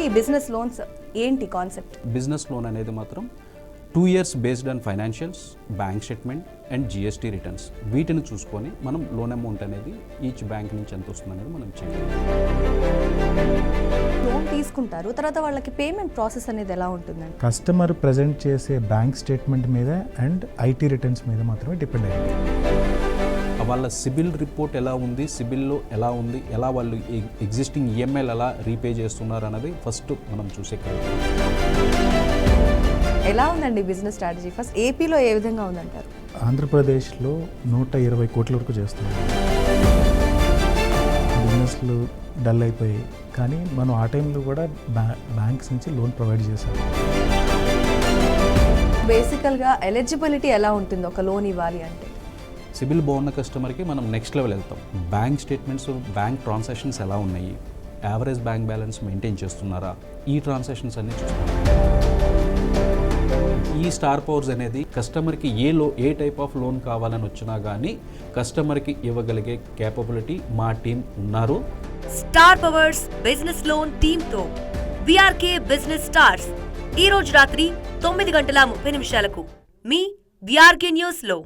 ఈ business loans ఏంటి concept? Business loan అనేది మాత్రం 2 years based on financials, bank statement and GST returns. వీటిని చూసుకొని మనం లోన్ అమౌంట్ అనేది ఈచ్ బ్యాంక్ నుంచి ఎంత వస్తుంది అనేది మనం చేయాలి. లోన్ తీసుకుంటారు, తర్వాత వాళ్ళకి పేమెంట్ ప్రాసెస్ అనేది ఎలా ఉంటుందండి? కస్టమర్ ప్రజెంట్ చేసే బ్యాంక్ స్టేట్మెంట్ మీద అండ్ ఐటీ రిటర్న్స్ మీద మాత్రమే డిపెండ్ అయ్యింది. వాళ్ళ సిబిల్ రిపోర్ట్ ఎలా ఉంది, సిబిల్లో ఎలా ఉంది, ఎలా వాళ్ళు ఎగ్జిస్టింగ్ ఈఎంఐలు ఎలా రీపే చేస్తున్నారు అన్నది ఫస్ట్ మనం చూసే కాదు. ఎలా ఉందండి బిజినెస్ స్ట్రాటజీ? ఫస్ట్ ఏపీలో ఏ విధంగా ఉందంటారు? ఆంధ్రప్రదేశ్లో 120 కోట్ల వరకు చేస్తున్నాం. బిజినెస్లు డల్ అయిపోయాయి, కానీ మనం ఆ టైంలో కూడా బ్యాంక్స్ నుంచి లోన్ ప్రొవైడ్ చేశాం. బేసికల్గా ఎలిజిబిలిటీ ఎలా ఉంటుంది ఒక లోన్ ఇవ్వాలి అంటే? సిబిల్ బాగున్న కస్టమర్కి మనం నెక్స్ట్ లెవెల్ వెళ్తాం. బ్యాంక్ స్టేట్మెంట్స్, బ్యాంక్ ట్రాన్సాక్షన్స్ ఎలా ఉన్నాయి, యావరేజ్ బ్యాంక్ బ్యాలెన్స్ మెయింటైన్ చేస్తున్నారా, ఈ ట్రాన్సాక్షన్స్ అన్నీ చూస్తాం. ఈ స్టార్ పవర్స్ అనేది కస్టమర్కి ఏ టైప్ ఆఫ్ లోన్ కావాలని వచ్చినా కానీ కస్టమర్కి ఇవ్వగలిగే కేపబిలిటీ మా టీం ఉన్నారు. స్టార్ పవర్స్ బిజినెస్ లోన్ టీంతో విఆర్కే బిజినెస్ స్టార్స్ ఈ రోజు రాత్రి 9:30 మీ విఆర్కే న్యూస్ లో.